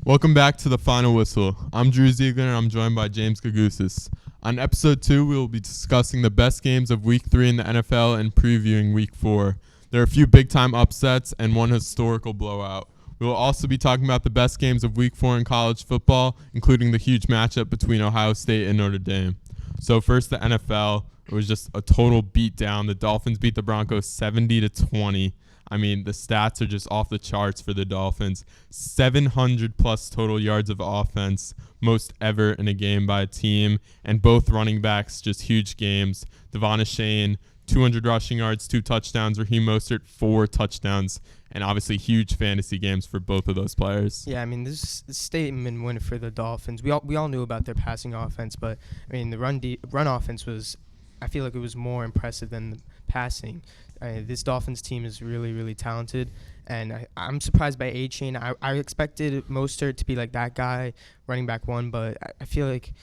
Welcome back to the Final Whistle. I'm Drew Zeigler and I'm joined by James Gougosis. On episode 2, we will be discussing the best games of Week 3 in the NFL and previewing Week 4. There are a few big-time upsets and one historical blowout. We will also be talking about the best games of Week 4 in college football, including the huge matchup between Ohio State and Notre Dame. So first, the NFL. It was just a total beatdown. The Dolphins beat the Broncos 70-20. I mean, the stats are just off the charts for the Dolphins. 700-plus total yards of offense, most ever in a game by a team. And both running backs, just huge games. Devon Achane, 200 rushing yards, 2 touchdowns. Raheem Mostert, 4 touchdowns. And obviously huge fantasy games for both of those players. Yeah, I mean, this statement win for the Dolphins. We all knew about their passing offense, but, I mean, the run offense was, I feel like it was more impressive than the passing. This Dolphins team is really, really talented, and I'm surprised by Achane. I expected Mostert to be like that guy, running back one, but I feel like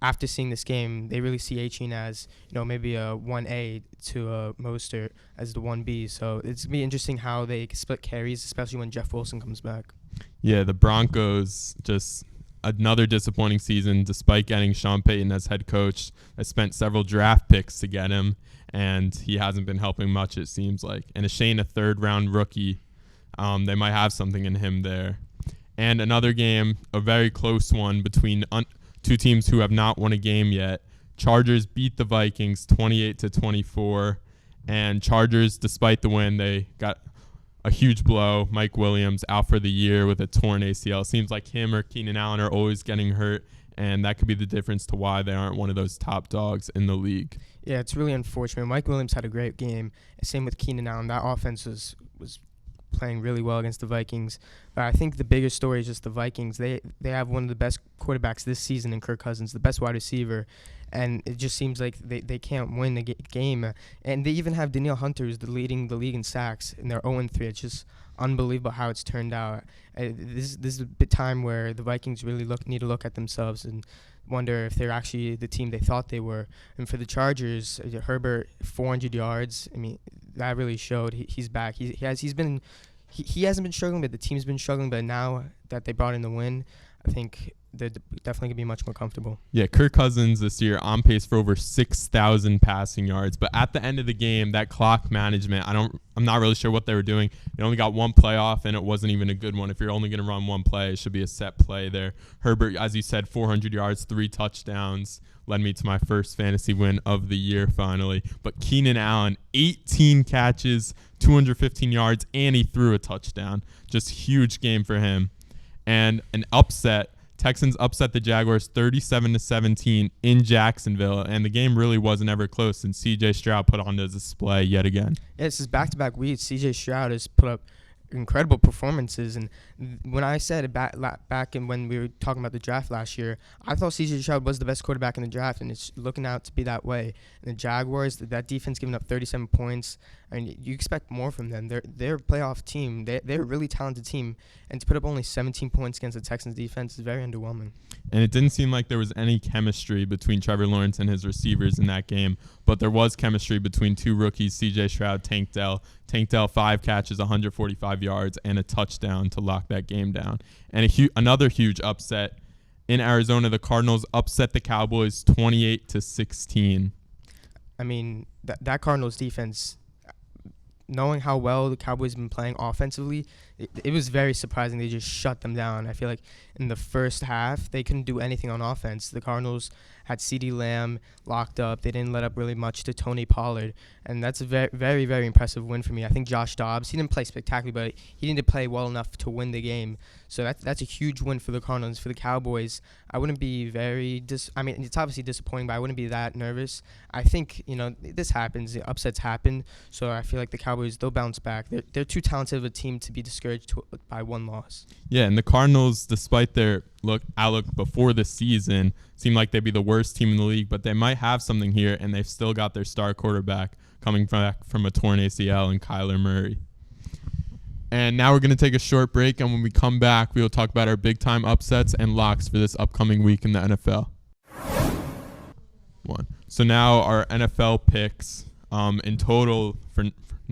after seeing this game, they really see Achane as, maybe a 1A to Mostert as the 1B. So it's going to be interesting how they split carries, especially when Jeff Wilson comes back. Yeah, the Broncos just another disappointing season despite getting Sean Payton as head coach. I spent several draft picks to get him, and he hasn't been helping much, it seems like. And Achane, a third-round rookie, they might have something in him there. And another game, a very close one between two teams who have not won a game yet. Chargers beat the Vikings 28-24, and Chargers, despite the win, they got a huge blow. Mike Williams out for the year with a torn ACL. It seems like him or Keenan Allen are always getting hurt, and that could be the difference to why they aren't one of those top dogs in the league. Yeah, it's really unfortunate. Mike Williams had a great game. Same with Keenan Allen. That offense was playing really well against the Vikings. But I think the bigger story is just the Vikings. They have one of the best quarterbacks this season in Kirk Cousins, the best wide receiver. And it just seems like they can't win the game. And they even have Danielle Hunter, who's leading the league in sacks, and they're 0-3. It's just unbelievable how it's turned out. This is a bit time where the Vikings really need to look at themselves and wonder if they're actually the team they thought they were. And for the Chargers, Herbert, 400 yards. I mean, that really showed he's back. He hasn't been struggling, but the team's been struggling. But now that they brought in the win, I think they're definitely going to be much more comfortable. Yeah, Kirk Cousins this year on pace for over 6,000 passing yards. But at the end of the game, that clock management, I'm not really sure what they were doing. They only got one play off, and it wasn't even a good one. If you're only going to run one play, it should be a set play there. Herbert, as you said, 400 yards, 3 touchdowns. Led me to my first fantasy win of the year finally. But Keenan Allen, 18 catches, 215 yards, and he threw a touchdown. Just huge game for him. And an upset. Texans upset the Jaguars 37-17 in Jacksonville, and the game really wasn't ever close, and C.J. Stroud put on the display yet again. Yeah, this is back-to-back weeks. C.J. Stroud has put up incredible performances, and when I said it back in when we were talking about the draft last year, I thought C.J. Stroud was the best quarterback in the draft, and it's looking out to be that way. And the Jaguars, that defense giving up 37 points, and you expect more from them. They're a playoff team. They're a really talented team, and to put up only 17 points against the Texans defense is very underwhelming. And it didn't seem like there was any chemistry between Trevor Lawrence and his receivers in that game, but there was chemistry between two rookies, C.J. Stroud, Tank Dell. Tank Dell, 5 catches, 145 yards, and a touchdown to lock that game down. And another huge upset in Arizona. The Cardinals upset the Cowboys 28-16. I mean, that Cardinals defense, knowing how well the Cowboys have been playing offensively, it was very surprising. They just shut them down. I feel like in the first half, they couldn't do anything on offense. The Cardinals had CeeDee Lamb locked up. They didn't let up really much to Tony Pollard, and that's a very, very, very impressive win for me. I think Josh Dobbs, he didn't play spectacularly, but he didn't play well enough to win the game. So that's a huge win for the Cardinals. For the Cowboys, I wouldn't be I mean, it's obviously disappointing, but I wouldn't be that nervous. I think, this happens. The upsets happen, so I feel like the Cowboys, they'll bounce back. They're too talented of a team to be discouraged by one loss. Yeah, and the Cardinals, despite their outlook before the season, seem like they'd be the worst team in the league, but they might have something here, and they've still got their star quarterback coming back from a torn ACL in Kyler Murray. And now we're going to take a short break, and when we come back, we will talk about our big-time upsets and locks for this upcoming week in the NFL. So now our NFL picks in total for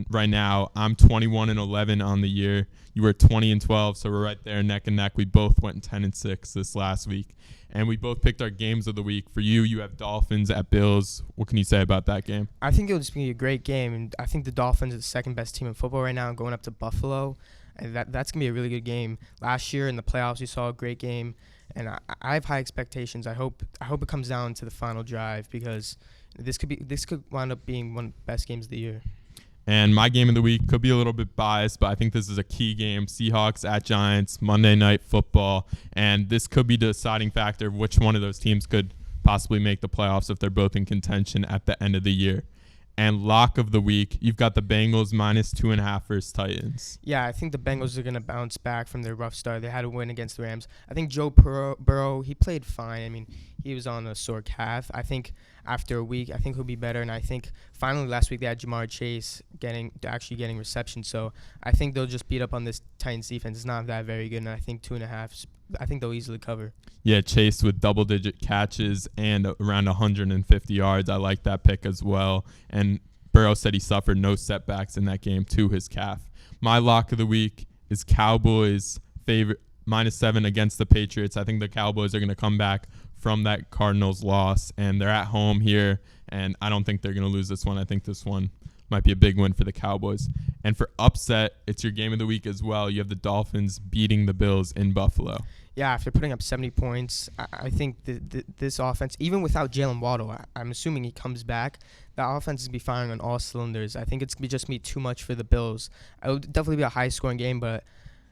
right now. I'm 21-11 on the year. You were 20-12, so we're right there neck and neck. We both went 10-6 this last week, and we both picked our games of the week. For you, you have Dolphins at Bills. What can you say about that game? I think it'll just be a great game, and I think the Dolphins are the second best team in football right now, going up to Buffalo, and that's gonna be a really good game. Last year in the playoffs, we saw a great game, and I have high expectations. I hope it comes down to the final drive, because this could wind up being one of the best games of the year. And my game of the week could be a little bit biased, but I think this is a key game. Seahawks at Giants, Monday Night Football. And this could be the deciding factor of which one of those teams could possibly make the playoffs if they're both in contention at the end of the year. And lock of the week, you've got the Bengals -2.5 versus Titans. Yeah, I think the Bengals are going to bounce back from their rough start. They had a win against the Rams. I think Joe Burrow, he played fine. I mean, he was on a sore calf. I think after a week, I think he'll be better. And I think finally last week they had Jamar Chase actually getting reception. So I think they'll just beat up on this Titans defense. It's not that very good. And I think 2.5, I think they'll easily cover. Yeah, Chase with double-digit catches and around 150 yards. I like that pick as well. And Burrow said he suffered no setbacks in that game to his calf. My lock of the week is Cowboys favorite -7 against the Patriots. I think the Cowboys are going to come back from that Cardinals loss, and they're at home here, and I don't think they're going to lose this one. I think this one might be a big win for the Cowboys. And for upset, it's your game of the week as well. You have the Dolphins beating the Bills in Buffalo. Yeah, after putting up 70 points, I think this offense, even without Jalen Waddle, I'm assuming he comes back, the offense is going to be firing on all cylinders. I think it's going to just be too much for the Bills. It will definitely be a high-scoring game, but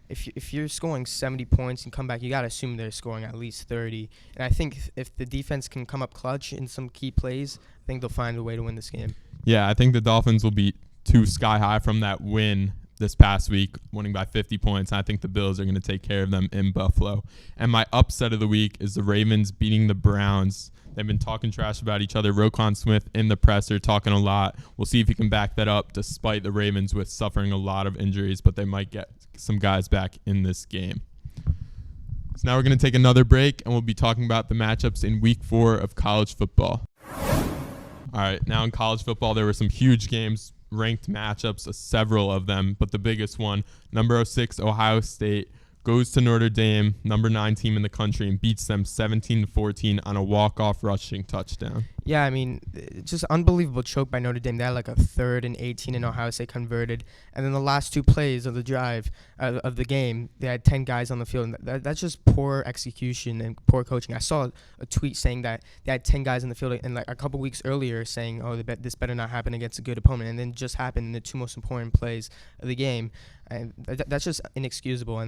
if you're scoring 70 points and come back, you got to assume they're scoring at least 30. And I think if the defense can come up clutch in some key plays, I think they'll find a way to win this game. Yeah, I think the Dolphins will be too sky high from that win this past week, winning by 50 points. And I think the Bills are going to take care of them in Buffalo. And my upset of the week is the Ravens beating the Browns. They've been talking trash about each other. Roquan Smith in the presser talking a lot. We'll see if he can back that up despite the Ravens with suffering a lot of injuries, but they might get some guys back in this game. So now we're going to take another break, and we'll be talking about the matchups in week 4 of college football. All right, now in college football, there were some huge games, ranked matchups, several of them, but the biggest one, number 6 Ohio State goes to Notre Dame, number 9 team in the country, and beats them 17-14 on a walk-off rushing touchdown. Yeah, I mean, just unbelievable choke by Notre Dame. They had like a 3rd and 18 and Ohio State converted. And then the last 2 plays of the drive of the game, they had 10 guys on the field. And that's just poor execution and poor coaching. I saw a tweet saying that they had 10 guys on the field and like a couple weeks earlier saying, oh, this better not happen against a good opponent. And then it just happened in the 2 most important plays of the game. And that's just inexcusable.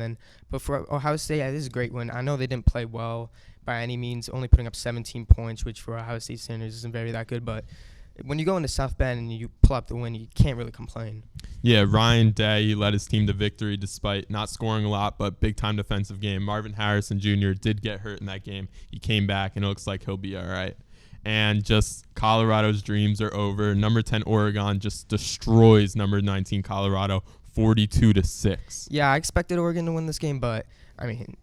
But for Ohio State, yeah, this is a great win. I know they didn't play well by any means, only putting up 17 points, which for Ohio State standards isn't very that good. But when you go into South Bend and you pull up the win, you can't really complain. Yeah, Ryan Day led his team to victory despite not scoring a lot, but big-time defensive game. Marvin Harrison Jr. did get hurt in that game. He came back, and it looks like he'll be all right. And just Colorado's dreams are over. Number 10 Oregon just destroys number 19 Colorado 42-6. Yeah, I expected Oregon to win this game, but, I mean,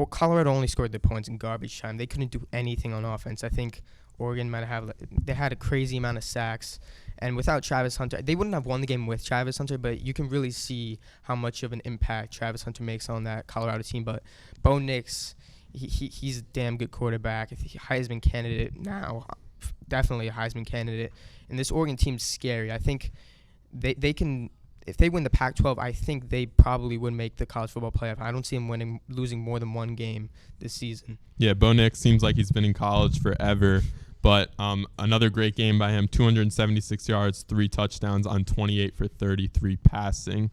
Colorado only scored their points in garbage time. They couldn't do anything on offense. I think Oregon might have they had a crazy amount of sacks, and without Travis Hunter, they wouldn't have won the game with Travis Hunter, but you can really see how much of an impact Travis Hunter makes on that Colorado team. But Bo Nix, he's a damn good quarterback. Heisman candidate now, definitely a Heisman candidate. And this Oregon team's scary. I think they can. If they win the Pac-12, I think they probably would make the college football playoff. I don't see them losing more than 1 game this season. Yeah, Bo Nix seems like he's been in college forever. But another great game by him, 276 yards, 3 touchdowns on 28 for 33 passing.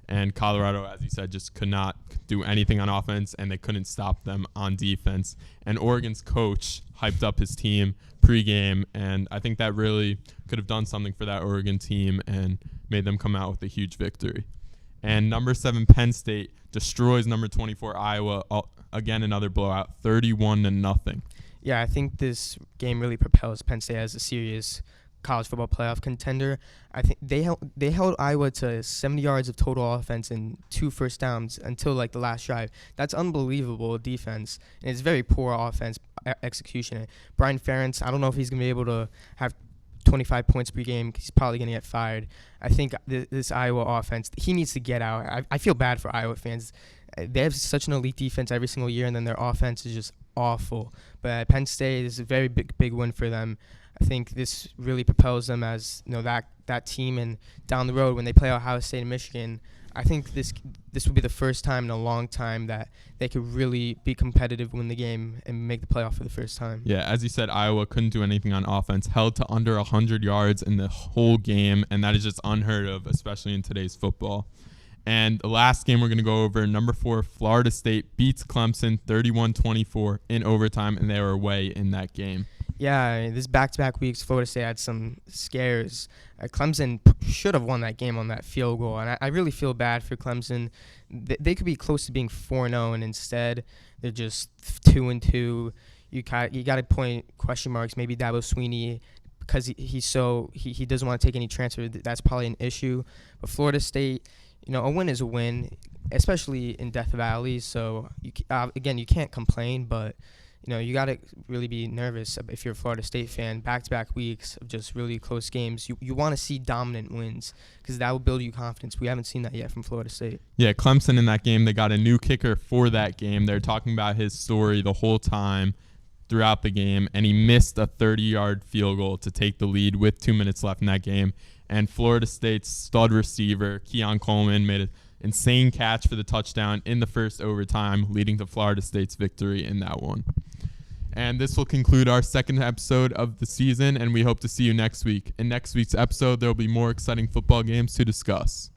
And Colorado, as you said, just could not do anything on offense, and they couldn't stop them on defense. And Oregon's coach hyped up his team pregame, and I think that really could have done something for that Oregon team and made them come out with a huge victory. And number 7 Penn State destroys number 24 Iowa. Again, another blowout, 31-0. Yeah, I think this game really propels Penn State as a serious college football playoff contender. I think they held Iowa to 70 yards of total offense and 2 first downs until like the last drive. That's unbelievable defense, and it's very poor offense execution. Brian Ferentz, I don't know if he's gonna be able to have 25 points per game. He's probably going to get fired. I think this Iowa offense, he needs to get out. I feel bad for Iowa fans. They have such an elite defense every single year, and then their offense is just awful. But at Penn State is a very big win for them. I think this really propels them as that team, and down the road when they play Ohio State and Michigan, I think this will be the first time in a long time that they could really be competitive, win the game, and make the playoff for the first time. Yeah, as you said, Iowa couldn't do anything on offense, held to under 100 yards in the whole game, and that is just unheard of, especially in today's football. And the last game we're going to go over, number 4, Florida State beats Clemson 31-24 in overtime, and they were away in that game. Yeah, this back-to-back weeks, Florida State had some scares. Clemson should have won that game on that field goal, and I really feel bad for Clemson. They could be close to being 4-0, and instead they're just 2-2. You got to point question marks. Maybe Dabo Swinney, because he doesn't want to take any transfer. That's probably an issue. But Florida State, a win is a win, especially in Death Valley. So you can't complain, but you got to really be nervous if you're a Florida State fan. Back-to-back weeks of just really close games. You want to see dominant wins because that will build you confidence. We haven't seen that yet from Florida State. Yeah, Clemson in that game, they got a new kicker for that game. They're talking about his story the whole time throughout the game, and he missed a 30-yard field goal to take the lead with 2 minutes left in that game. And Florida State's stud receiver, Keon Coleman, made an insane catch for the touchdown in the first overtime, leading to Florida State's victory in that one. And this will conclude our second episode of the season, and we hope to see you next week. In next week's episode, there will be more exciting football games to discuss.